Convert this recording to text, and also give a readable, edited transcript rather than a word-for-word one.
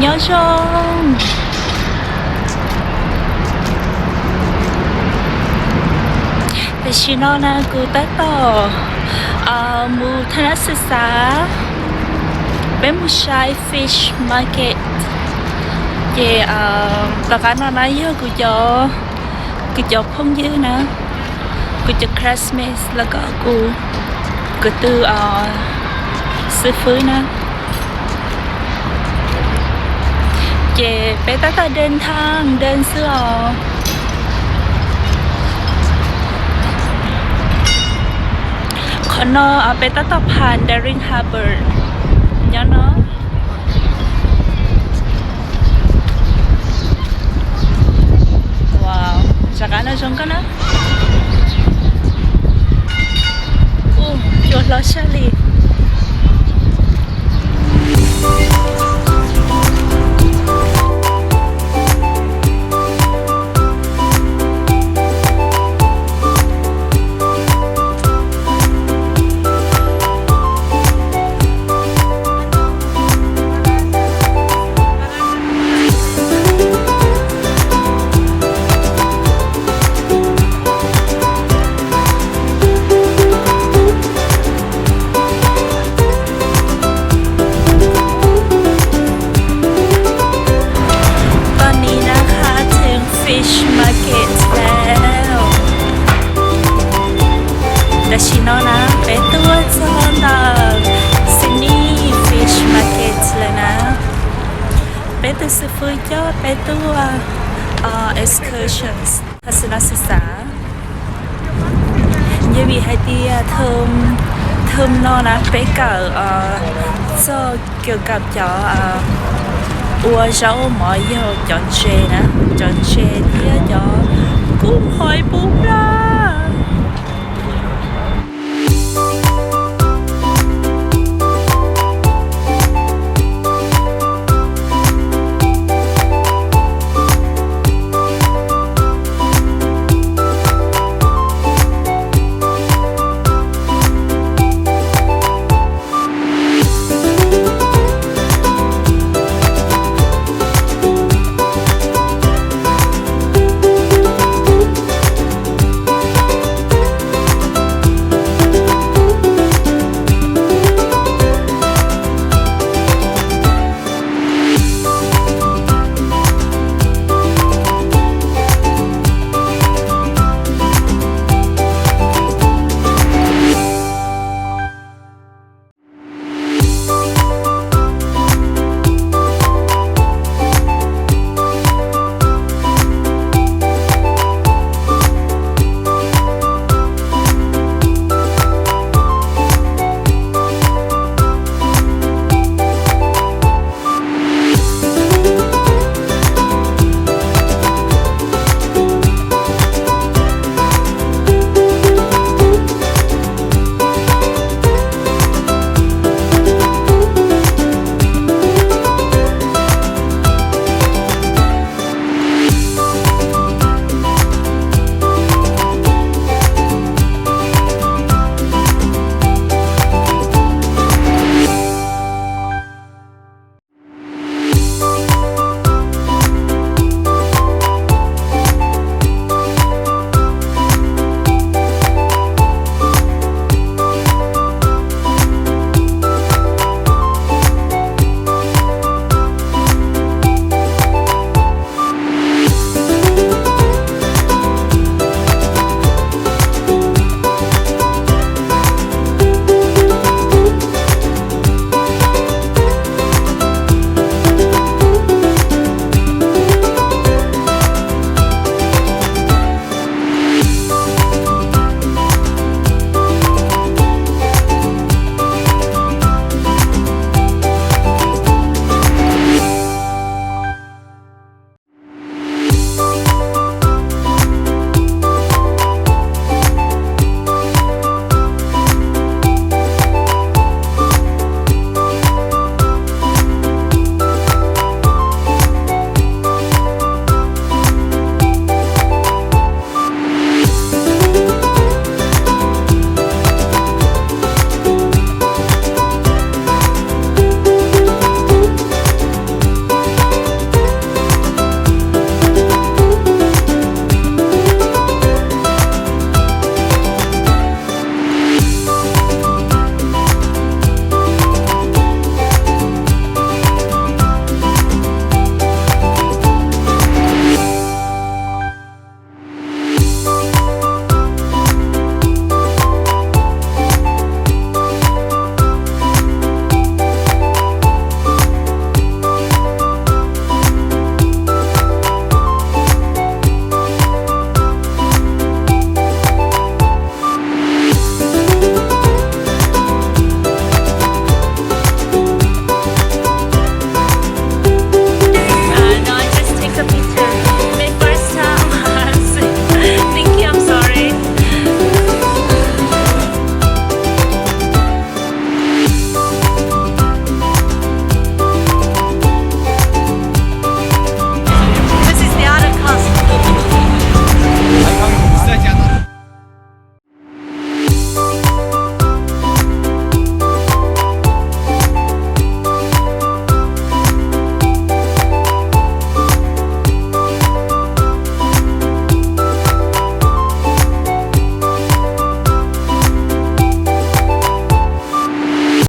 nhớ trongแต่ชิโนนะกูตัดต่อมูทนศึกษาเป็นผู้ชาย fish market เย่ตอนนั้นนะเยอะกูจะพงยืนนะกูจะคริสต์มาสแล้วก็กูตื่นซื้อฟื้นนะเย่ไปตั้งแต่เดินทางเดินเสื้อขอนอไปตั้งแต่ผ่าน Daring Harbor ย้อนเนาะว้าวจากนั้นเราชมกันนะหยุดแล้วเชลีแต่ชิโนนะเป็นตัวจองดาวซิดนีย์ Fish Market เลยนะเป็นตัวซื้อฟื้นยอดเป็นตัว excursions ทัศนศึกษายังมีไอเดียเทอมนอนะเป็นกับเกี่ยวกับเจ้าอัวเจ้าหมอยอจอนเจนะจอนเจที่เจ้ากุ้งหอยปูปลา